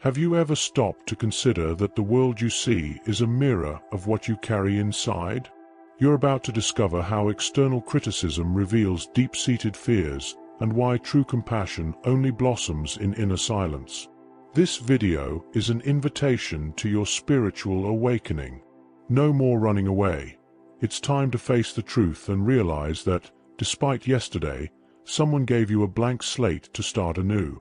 Have you ever stopped to consider that the world you see is a mirror of what you carry inside? You're about to discover how external criticism reveals deep-seated fears and why true compassion only blossoms in inner silence. This video is an invitation to your spiritual awakening. No more running away. It's time to face the truth and realize that, despite yesterday, someone gave you a blank slate to start anew.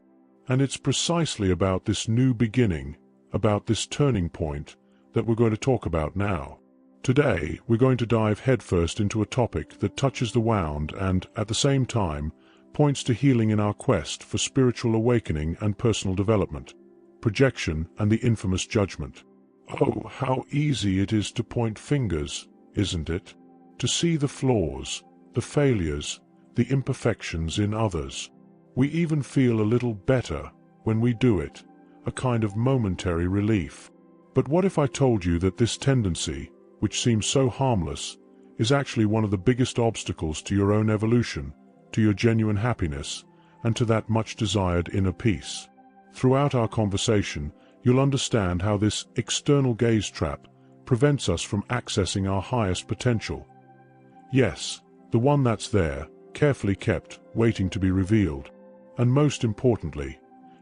And it's precisely about this new beginning, about this turning point, that we're going to talk about now. Today, we're going to dive headfirst into a topic that touches the wound and, at the same time, points to healing in our quest for spiritual awakening and personal development, projection and the infamous judgment. Oh, how easy it is to point fingers, isn't it? To see the flaws, the failures, the imperfections in others. We even feel a little better when we do it, a kind of momentary relief. But what if I told you that this tendency, which seems so harmless, is actually one of the biggest obstacles to your own evolution, to your genuine happiness, and to that much-desired inner peace? Throughout our conversation, you'll understand how this external gaze trap prevents us from accessing our highest potential. Yes, the one that's there, carefully kept, waiting to be revealed. And most importantly,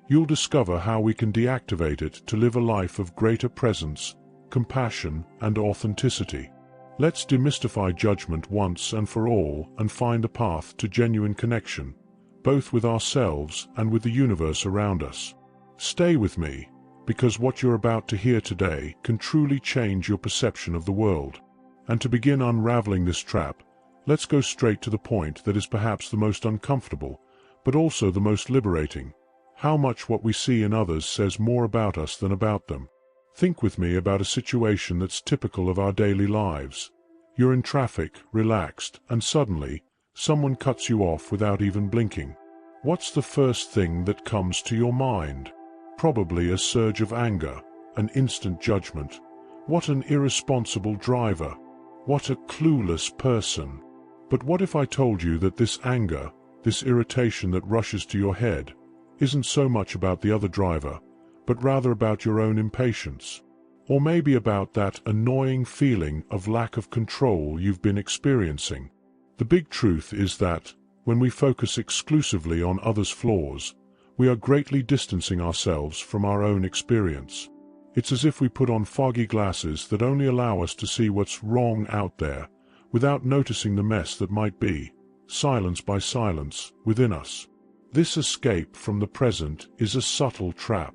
you'll discover how we can deactivate it to live a life of greater presence, compassion, and authenticity. Let's demystify judgment once and for all and find a path to genuine connection, both with ourselves and with the universe around us. Stay with me, because what you're about to hear today can truly change your perception of the world. And to begin unraveling this trap, let's go straight to the point that is perhaps the most uncomfortable, but also the most liberating. How much what we see in others says more about us than about them. Think with me about a situation that's typical of our daily lives. You're in traffic, relaxed, and suddenly, someone cuts you off without even blinking. What's the first thing that comes to your mind? Probably a surge of anger, an instant judgment. What an irresponsible driver. What a clueless person. But what if I told you that this anger, this irritation that rushes to your head, isn't so much about the other driver, but rather about your own impatience? Or maybe about that annoying feeling of lack of control you've been experiencing. The big truth is that, when we focus exclusively on others' flaws, we are greatly distancing ourselves from our own experience. It's as if we put on foggy glasses that only allow us to see what's wrong out there, without noticing the mess that might be, silence by silence, within us. This escape from the present is a subtle trap.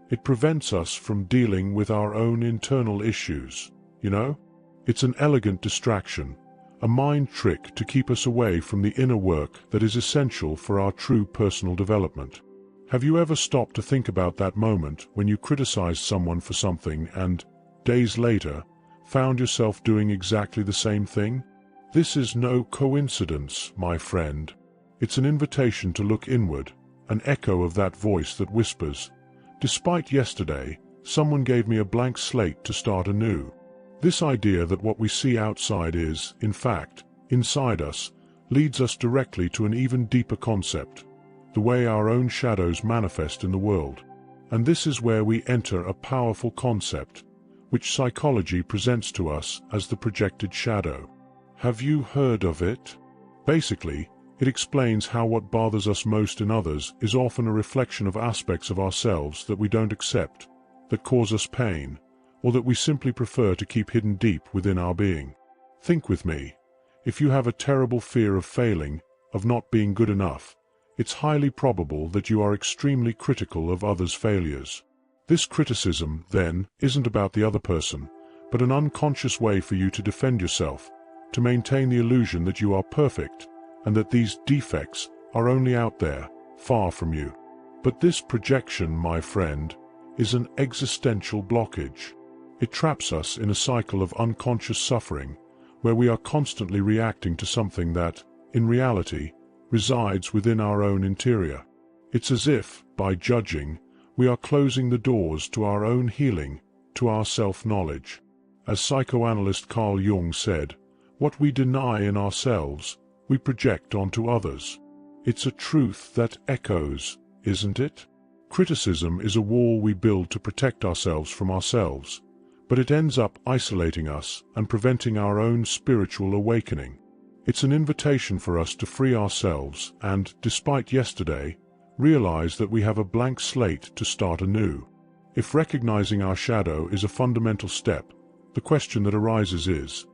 It prevents us from dealing with our own internal issues, you know? It's an elegant distraction, a mind trick to keep us away from the inner work that is essential for our true personal development. Have you ever stopped to think about that moment when you criticized someone for something and, days later, found yourself doing exactly the same thing? This is no coincidence, my friend. It's an invitation to look inward, an echo of that voice that whispers, "Despite yesterday, someone gave me a blank slate to start anew." This idea that what we see outside is, in fact, inside us, leads us directly to an even deeper concept, the way our own shadows manifest in the world. And this is where we enter a powerful concept, which psychology presents to us as the projected shadow. Have you heard of it? Basically, it explains how what bothers us most in others is often a reflection of aspects of ourselves that we don't accept, that cause us pain, or that we simply prefer to keep hidden deep within our being. Think with me. If you have a terrible fear of failing, of not being good enough, it's highly probable that you are extremely critical of others' failures. This criticism, then, isn't about the other person, but an unconscious way for you to defend yourself, to maintain the illusion that you are perfect, and that these defects are only out there, far from you. But this projection, my friend, is an existential blockage. It traps us in a cycle of unconscious suffering, where we are constantly reacting to something that, in reality, resides within our own interior. It's as if, by judging, we are closing the doors to our own healing, to our self-knowledge. As psychoanalyst Carl Jung said, what we deny in ourselves, we project onto others. It's a truth that echoes, isn't it? Criticism is a wall we build to protect ourselves from ourselves, but it ends up isolating us and preventing our own spiritual awakening. It's an invitation for us to free ourselves and, despite yesterday, realize that we have a blank slate to start anew. If recognizing our shadow is a fundamental step, the question that arises is,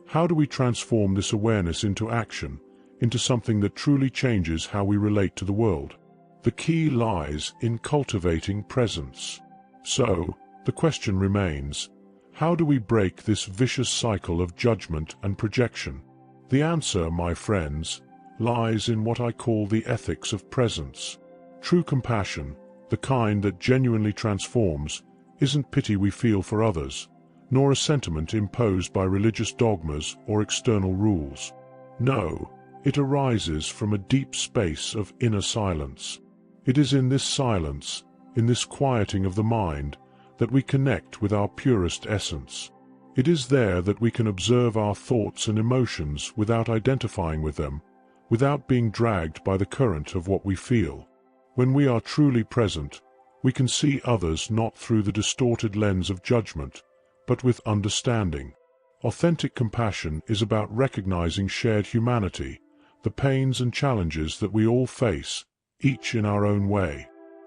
how do we transform this awareness into action, into something that truly changes how we relate to the world? The key lies in cultivating presence. So, the question remains, how do we break this vicious cycle of judgment and projection? The answer, my friends, lies in what I call the ethics of presence. True compassion, the kind that genuinely transforms, isn't pity we feel for others, nor a sentiment imposed by religious dogmas or external rules. No, it arises from a deep space of inner silence. It is in this silence, in this quieting of the mind, that we connect with our purest essence. It is there that we can observe our thoughts and emotions without identifying with them, without being dragged by the current of what we feel. When we are truly present, we can see others not through the distorted lens of judgment, but with understanding. Authentic compassion is about recognizing shared humanity, the pains and challenges that we all face, each in our own way.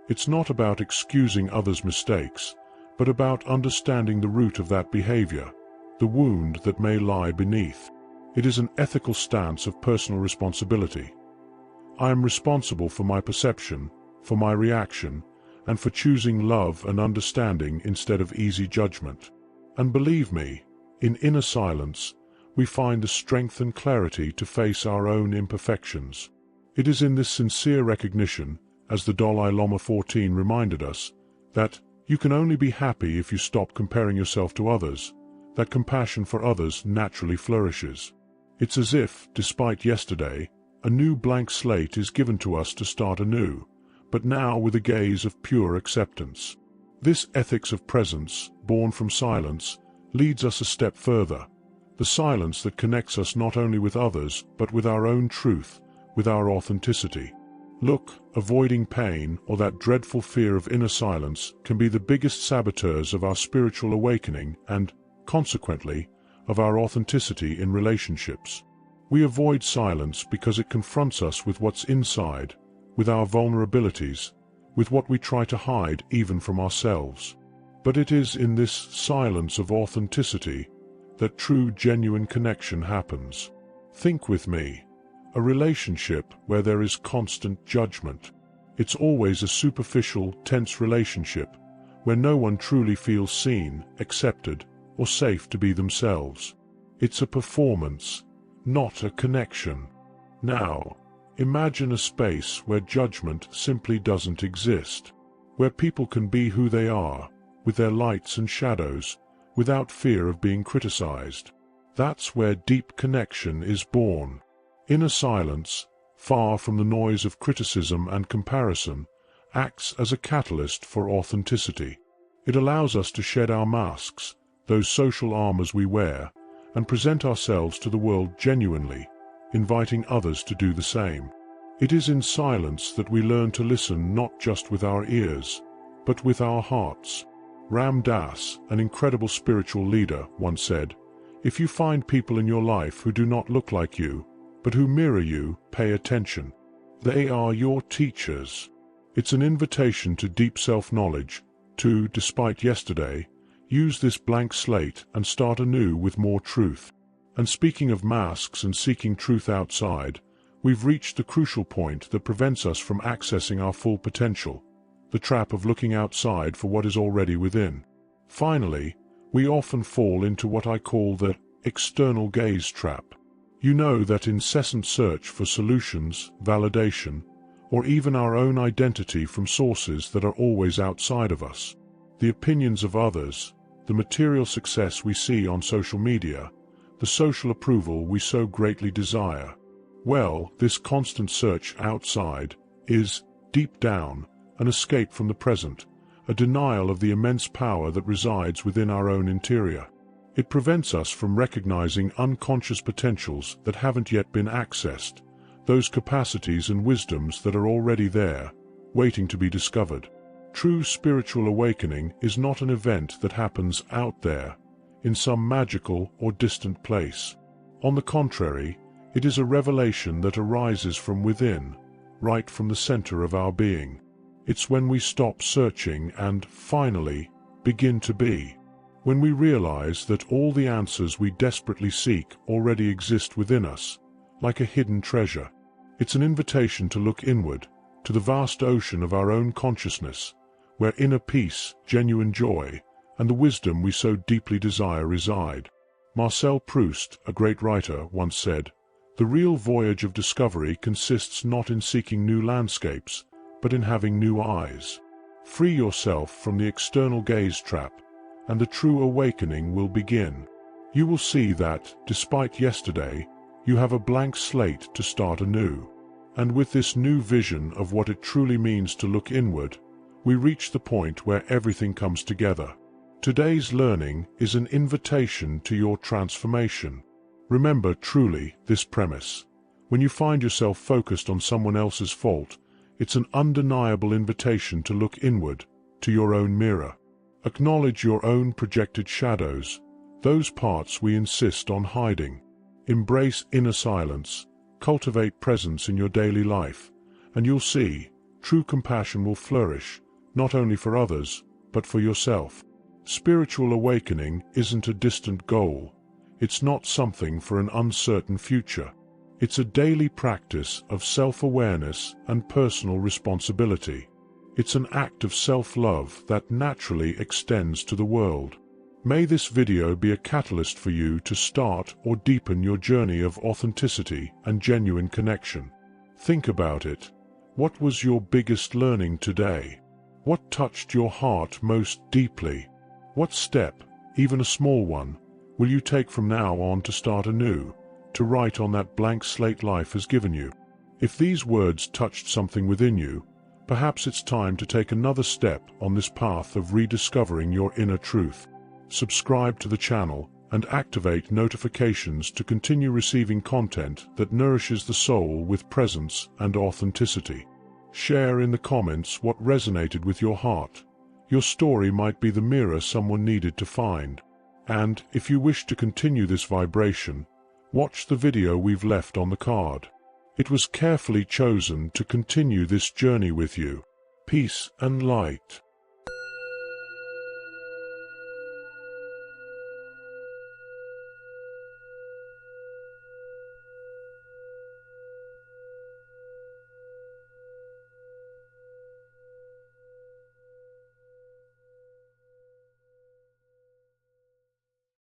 It's not about excusing others' mistakes, but about understanding the root of that behavior, the wound that may lie beneath. It is an ethical stance of personal responsibility. I am responsible for my perception, for my reaction, and for choosing love and understanding instead of easy judgment. And believe me, in inner silence, we find the strength and clarity to face our own imperfections. It is in this sincere recognition, as the Dalai Lama 14 reminded us, that you can only be happy if you stop comparing yourself to others, that compassion for others naturally flourishes. It's as if, despite yesterday, a new blank slate is given to us to start anew, but now with a gaze of pure acceptance. This ethics of presence, born from silence, leads us a step further, the silence that connects us not only with others, but with our own truth, with our authenticity. Look, avoiding pain or that dreadful fear of inner silence can be the biggest saboteurs of our spiritual awakening and, consequently, of our authenticity in relationships. We avoid silence because it confronts us with what's inside, with our vulnerabilities, with what we try to hide even from ourselves. But it is in this silence of authenticity that true genuine connection happens. Think with me. A relationship where there is constant judgment. It's always a superficial, tense relationship where no one truly feels seen, accepted, or safe to be themselves. It's a performance, not a connection. Now, imagine a space where judgment simply doesn't exist, where people can be who they are, with their lights and shadows, without fear of being criticized. That's where deep connection is born. Inner silence, far from the noise of criticism and comparison, acts as a catalyst for authenticity. It allows us to shed our masks, those social armors we wear, and present ourselves to the world genuinely, inviting others to do the same. It is in silence that we learn to listen not just with our ears, but with our hearts. Ram Dass, an incredible spiritual leader, once said, "If you find people in your life who do not look like you, but who mirror you, pay attention. They are your teachers." It's an invitation to deep self-knowledge, to, despite yesterday, use this blank slate and start anew with more truth. And speaking of masks and seeking truth outside, we've reached the crucial point that prevents us from accessing our full potential, the trap of looking outside for what is already within. Finally, we often fall into what I call the external gaze trap. You know, that incessant search for solutions, validation, or even our own identity from sources that are always outside of us. The opinions of others, the material success we see on social media, the social approval we so greatly desire. Well, this constant search outside is, deep down, an escape from the present, a denial of the immense power that resides within our own interior. It prevents us from recognizing unconscious potentials that haven't yet been accessed, those capacities and wisdoms that are already there, waiting to be discovered. True spiritual awakening is not an event that happens out there, in some magical or distant place. On the contrary, it is a revelation that arises from within, right from the center of our being. It's when we stop searching and, finally, begin to be. When we realize that all the answers we desperately seek already exist within us, like a hidden treasure. It's an invitation to look inward, to the vast ocean of our own consciousness, where inner peace, genuine joy, and the wisdom we so deeply desire reside. Marcel Proust, a great writer, once said, "The real voyage of discovery consists not in seeking new landscapes, but in having new eyes." Free yourself from the external gaze trap, and the true awakening will begin. You will see that, despite yesterday, you have a blank slate to start anew. And with this new vision of what it truly means to look inward, we reach the point where everything comes together. Today's learning is an invitation to your transformation. Remember truly this premise. When you find yourself focused on someone else's fault, it's an undeniable invitation to look inward, to your own mirror. Acknowledge your own projected shadows, those parts we insist on hiding. Embrace inner silence, cultivate presence in your daily life, and you'll see, true compassion will flourish, not only for others, but for yourself. Spiritual awakening isn't a distant goal. It's not something for an uncertain future. It's a daily practice of self-awareness and personal responsibility. It's an act of self-love that naturally extends to the world. May this video be a catalyst for you to start or deepen your journey of authenticity and genuine connection. Think about it. What was your biggest learning today? What touched your heart most deeply? What step, even a small one, will you take from now on to start anew, to write on that blank slate life has given you? If these words touched something within you, perhaps it's time to take another step on this path of rediscovering your inner truth. Subscribe to the channel and activate notifications to continue receiving content that nourishes the soul with presence and authenticity. Share in the comments what resonated with your heart. Your story might be the mirror someone needed to find. And, if you wish to continue this vibration, watch the video we've left on the card. It was carefully chosen to continue this journey with you. Peace and light.